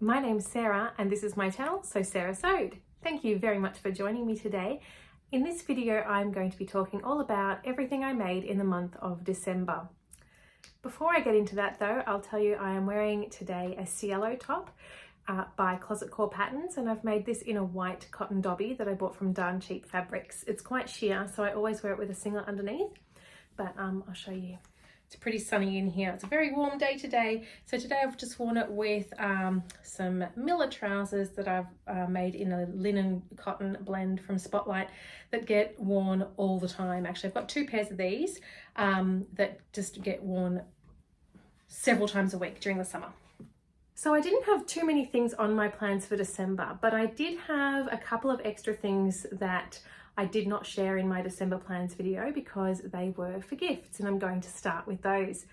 my name's Sarah and this is my channel, So Sarah Sewed. Thank you very much for joining me today. In this video, I'm going to be talking all about everything I made in the month of December. Before I get into that though, I'll tell you I am wearing today a Cielo top by Closet Core Patterns, and I've made this in a white cotton dobby that I bought from Darn Cheap Fabrics. It's quite sheer, so I always wear it with a singlet underneath, but I'll show you. It's pretty sunny in here. It's a very warm day today. So today I've just worn it with some Miller trousers that I've made in a linen cotton blend from Spotlight that get worn all the time. Actually, I've got two pairs of these that just get worn several times a week during the summer. So I didn't have too many things on my plans for December, but I did have a couple of extra things that I did not share in my December plans video because they were for gifts, and I'm going to start with those.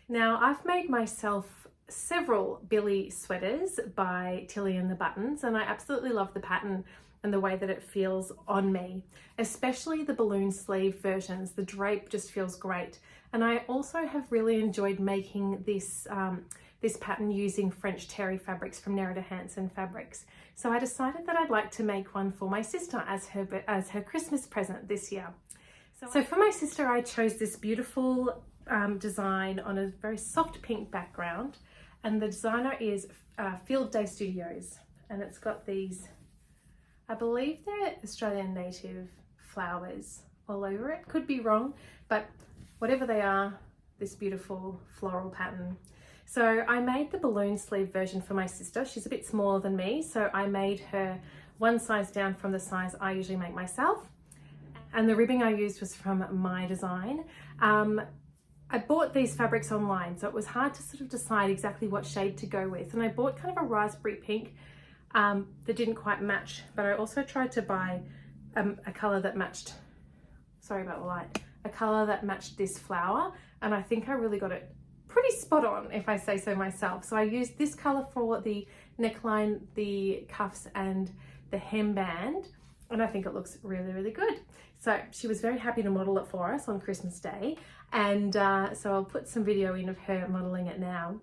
Now, I've made myself several Billie sweaters by Tilly and the Buttons, and I absolutely love the pattern and the way that it feels on me, especially the balloon sleeve versions. The drape just feels great. And I also have really enjoyed making this this pattern using French terry fabrics from Nerida Hansen Fabrics. So I decided that I'd like to make one for my sister as her Christmas present this year. So for my sister, I chose this beautiful design on a very soft pink background, and the designer is Field Day Studios, and it's got these, I believe they're Australian native flowers all over it. Could be wrong, but whatever they are, this beautiful floral pattern. So I made the balloon sleeve version for my sister. She's a bit smaller than me, so I made her one size down from the size I usually make myself. And the ribbing I used was from My Design. I bought these fabrics online, so it was hard to sort of decide exactly what shade to go with. And I bought kind of a raspberry pink that didn't quite match, but I also tried to buy a color that matched, sorry about the light, a color that matched this flower. And I think I really got it pretty spot on, if I say so myself. So I used this color for the neckline, the cuffs, and the hemband, and I think it looks really, really good. So she was very happy to model it for us on Christmas Day, and so I'll put some video in of her modeling it now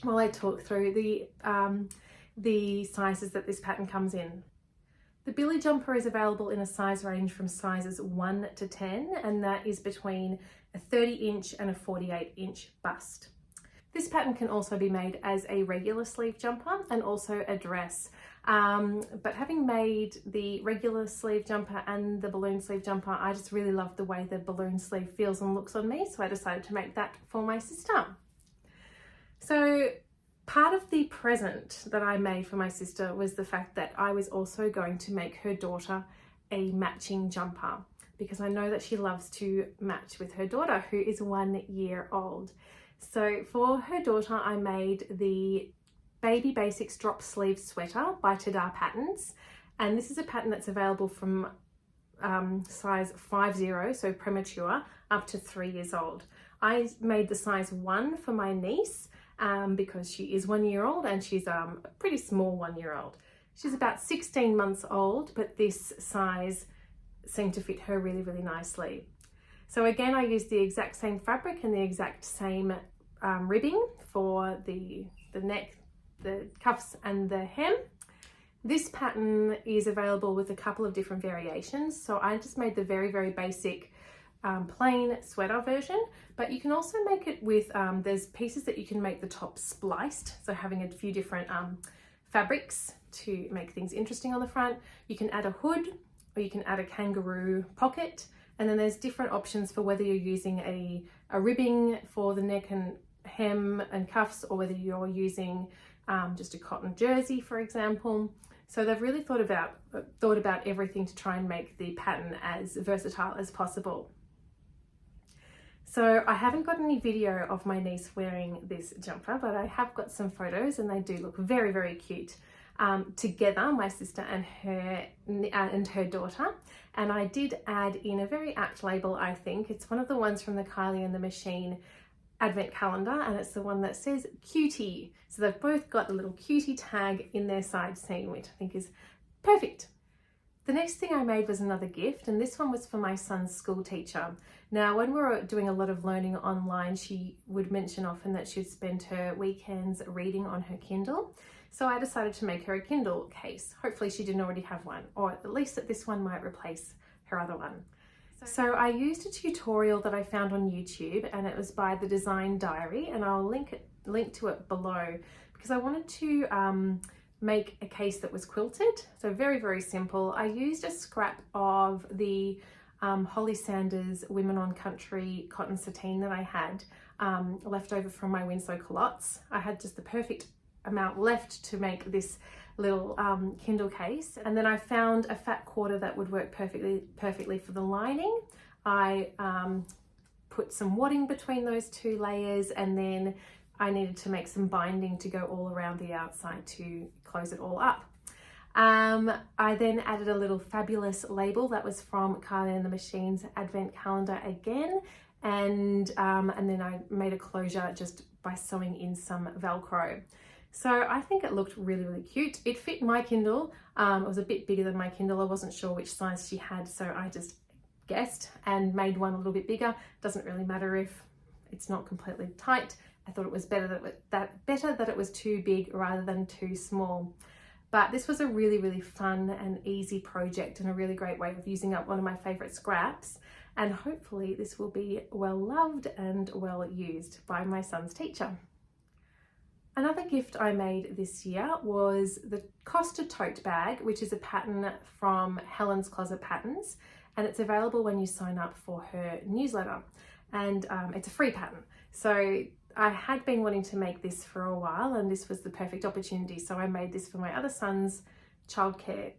while I talk through the sizes that this pattern comes in. The Billie jumper is available in a size range from sizes 1 to 10, and that is between a 30-inch and a 48-inch bust. This pattern can also be made as a regular sleeve jumper and also a dress. But having made the regular sleeve jumper and the balloon sleeve jumper, I just really love the way the balloon sleeve feels and looks on me, so I decided to make that for my sister. So part of the present that I made for my sister was the fact that I was also going to make her daughter a matching jumper, because I know that she loves to match with her daughter, who is 1 year old. So for her daughter, I made the Baby Basics drop sleeve sweater by Tada Patterns, and this is a pattern that's available from size 50, so premature, up to 3 years old. I made the size 1 for my niece, because she is 1 year old and she's a pretty small 1 year old. She's about 16 months old, but this size seemed to fit her really, really nicely. So again, I used the exact same fabric and the exact same ribbing for the neck, the cuffs, and the hem. This pattern is available with a couple of different variations. So I just made the very, very basic plain sweater version, but you can also make it with, there's pieces that you can make the top spliced, so having a few different fabrics to make things interesting on the front. You can add a hood, or you can add a kangaroo pocket, and then there's different options for whether you're using a ribbing for the neck and hem and cuffs, or whether you're using just a cotton jersey, for example. So they've really thought about everything to try and make the pattern as versatile as possible. So I haven't got any video of my niece wearing this jumper, but I have got some photos, and they do look very, very cute together, my sister and her daughter. And I did add in a very apt label, I think. It's one of the ones from the Kylie and the Machine advent calendar, and it's the one that says cutie. So they've both got a little cutie tag in their side seam, which I think is perfect. The next thing I made was another gift, and this one was for my son's school teacher. Now, when we were doing a lot of learning online, she would mention often that she'd spend her weekends reading on her Kindle. So I decided to make her a Kindle case. Hopefully she didn't already have one, or at least that this one might replace her other one. So I used a tutorial that I found on YouTube, and it was by the Design Diary, and I'll link to it below, because I wanted to make a case that was quilted. So very, very simple. I used a scrap of the Holly Sanders Women on Country cotton sateen that I had left over from my Winslow culottes. I had just the perfect amount left to make this little Kindle case, and then I found a fat quarter that would work perfectly for the lining. I put some wadding between those two layers, and then I needed to make some binding to go all around the outside to close it all up. I then added a little fabulous label that was from Carly and the Machine's advent calendar again, and then I made a closure just by sewing in some Velcro. So I think it looked really, really cute. It fit my Kindle. It was a bit bigger than my Kindle. I wasn't sure which size she had, so I just guessed and made one a little bit bigger. Doesn't really matter if it's not completely tight. I thought it was better that it was too big rather than too small. But this was a really, really fun and easy project, and a really great way of using up one of my favorite scraps. And hopefully this will be well loved and well used by my son's teacher. Another gift I made this year was the Costa Tote bag, which is a pattern from Helen's Closet Patterns, and it's available when you sign up for her newsletter, and it's a free pattern. So I had been wanting to make this for a while, and this was the perfect opportunity. So I made this for my other son's childcare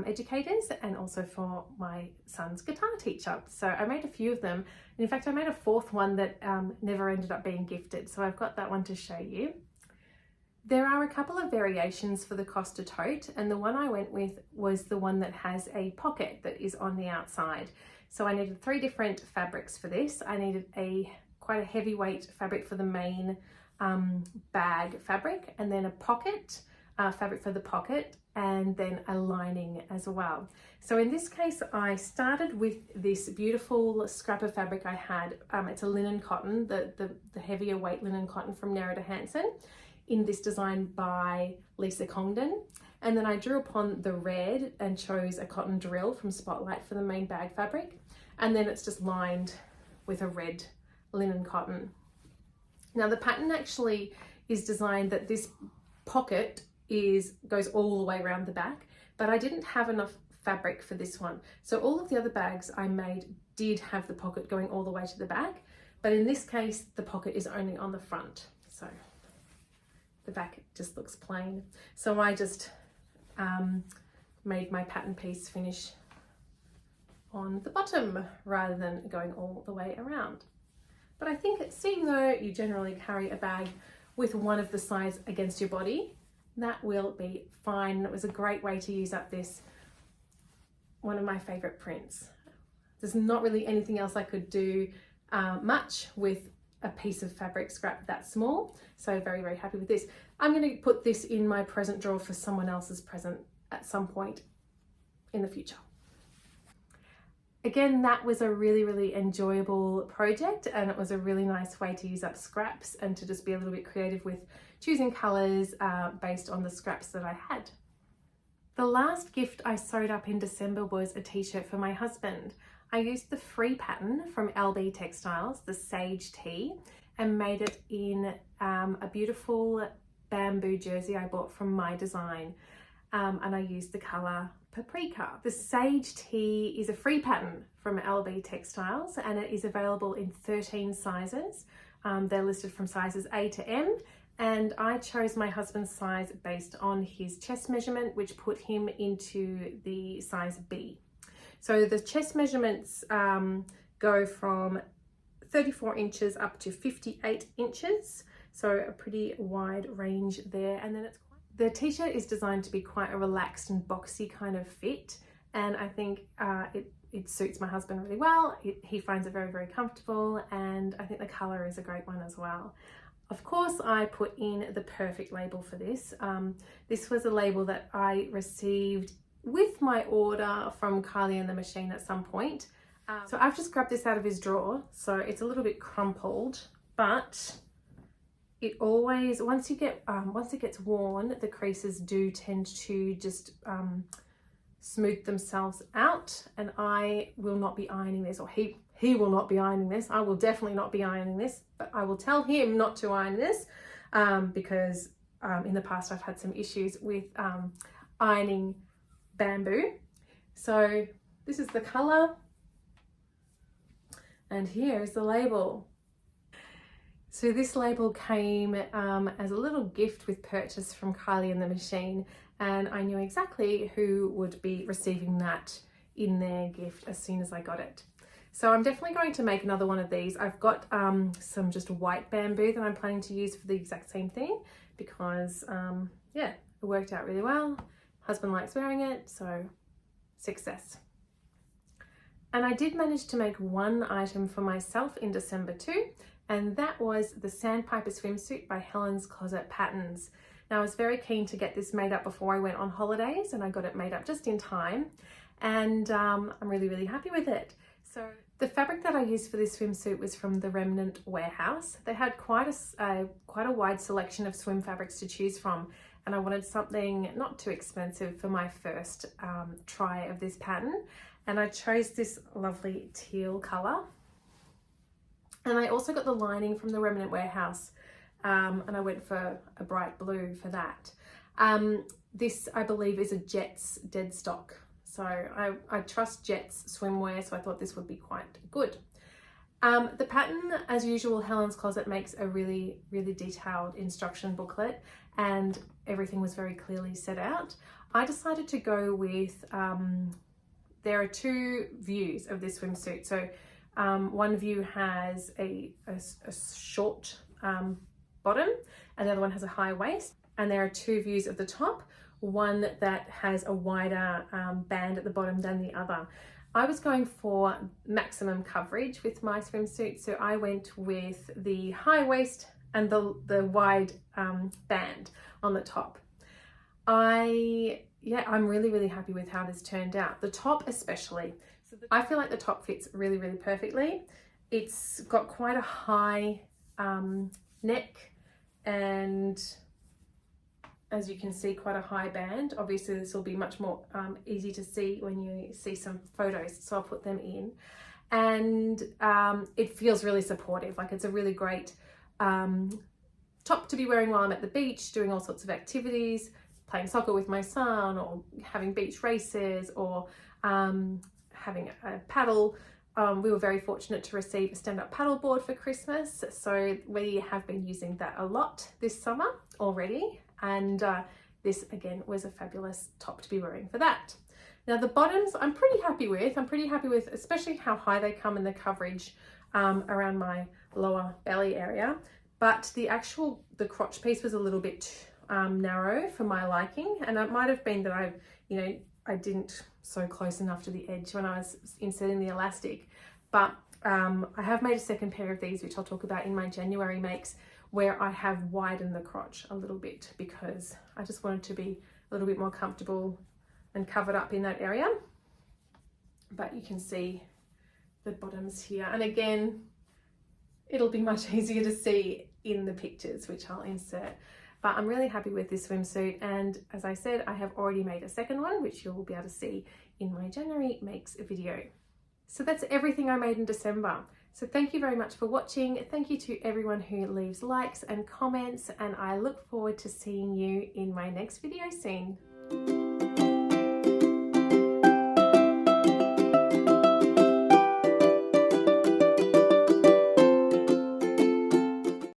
educators, and also for my son's guitar teacher. So I made a few of them. And in fact, I made a fourth one that never ended up being gifted. So I've got that one to show you. There are a couple of variations for the Costa Tote, and the one I went with was the one that has a pocket that is on the outside. So I needed 3 different fabrics for this. I needed quite a heavyweight fabric for the main bag fabric, and then a pocket fabric for the pocket, and then a lining as well. So in this case, I started with this beautiful scrap of fabric I had. It's a linen cotton, the heavier weight linen cotton from Nerida Hansen, in this design by Lisa Congdon. And then I drew upon the red and chose a cotton drill from Spotlight for the main bag fabric. And then it's just lined with a red linen cotton. Now the pattern actually is designed that this pocket goes all the way around the back, but I didn't have enough fabric for this one. So all of the other bags I made did have the pocket going all the way to the back, but in this case, the pocket is only on the front. So the back just looks plain. So I just made my pattern piece finish on the bottom rather than going all the way around. But I think seeing though you generally carry a bag with one of the sides against your body, that will be fine. It was a great way to use up this, one of my favorite prints. There's not really anything else I could do much with a piece of fabric scrap that small. So very, very happy with this. I'm going to put this in my present drawer for someone else's present at some point in the future. Again, that was a really, really enjoyable project, and it was a really nice way to use up scraps and to just be a little bit creative with choosing colours based on the scraps that I had. The last gift I sewed up in December was a t-shirt for my husband. I used the free pattern from LB Textiles, the Sage Tee, and made it in a beautiful bamboo jersey I bought from My Design, and I used the colour Paprika. The Sage Tee is a free pattern from LB Textiles, and it is available in 13 sizes. They're listed from sizes A to M, and I chose my husband's size based on his chest measurement, which put him into the size B. So the chest measurements go from 34 inches up to 58 inches. So a pretty wide range there. And then the t-shirt is designed to be quite a relaxed and boxy kind of fit. And I think it suits my husband really well. He finds it very, very comfortable. And I think the color is a great one as well. Of course, I put in the perfect label for this. This was a label that I received with my order from Kylie and the Machine at some point. So I've just grabbed this out of his drawer, so it's a little bit crumpled, but it always, once it gets worn, the creases do tend to just smooth themselves out, and I will not be ironing this, or he will not be ironing this. I will definitely not be ironing this, but I will tell him not to iron this because in the past I've had some issues with ironing bamboo. So this is the color, and here is the label. So this label came as a little gift with purchase from Kylie and the Machine, and I knew exactly who would be receiving that in their gift as soon as I got it. So I'm definitely going to make another one of these. I've got some just white bamboo that I'm planning to use for the exact same thing because yeah, it worked out really well. Husband likes wearing it, so success. And I did manage to make one item for myself in December too, and that was the Sandpiper Swimsuit by Helen's Closet Patterns. Now I was very keen to get this made up before I went on holidays, and I got it made up just in time, and I'm really happy with it. So the fabric that I used for this swimsuit was from the Remnant Warehouse. They had quite a wide selection of swim fabrics to choose from, and I wanted something not too expensive for my first try of this pattern. And I chose this lovely teal color. And I also got the lining from the Remnant Warehouse, and I went for a bright blue for that. This, I believe, is a Jets dead stock. So I trust Jets swimwear, so I thought this would be quite good. The pattern, as usual, Helen's Closet makes a really detailed instruction booklet, and everything was very clearly set out. I decided to go with, there are two views of this swimsuit. So one view has a short bottom, and the other one has a high waist. And there are two views of the top, one that has a wider band at the bottom than the other. I was going for maximum coverage with my swimsuit, so I went with the high waist and the wide band on the top. I'm really happy with how this turned out. The top especially. I feel like the top fits really perfectly. It's got quite a high neck, and as you can see, quite a high band. Obviously this will be much more easy to see when you see some photos, so I'll put them in. And it feels really supportive, like it's a really great top to be wearing while I'm at the beach doing all sorts of activities, playing soccer with my son, or having beach races, or having a paddle. We were very fortunate to receive a stand-up paddleboard for Christmas, so we have been using that a lot this summer already, and this again was a fabulous top to be wearing for that. Now the bottoms I'm pretty happy with, especially how high they come in the coverage around my lower belly area, but the crotch piece was a little bit narrow for my liking, and it might have been that I didn't sew close enough to the edge when I was inserting the elastic, but I have made a second pair of these, which I'll talk about in my January makes, where I have widened the crotch a little bit because I just wanted to be a little bit more comfortable and covered up in that area. But you can see the bottoms here, and again it'll be much easier to see in the pictures, which I'll insert. But I'm really happy with this swimsuit, and as I said, I have already made a second one, which you'll be able to see in my January makes video. So that's everything I made in December. So thank you very much for watching. Thank you to everyone who leaves likes and comments, and I look forward to seeing you in my next video soon.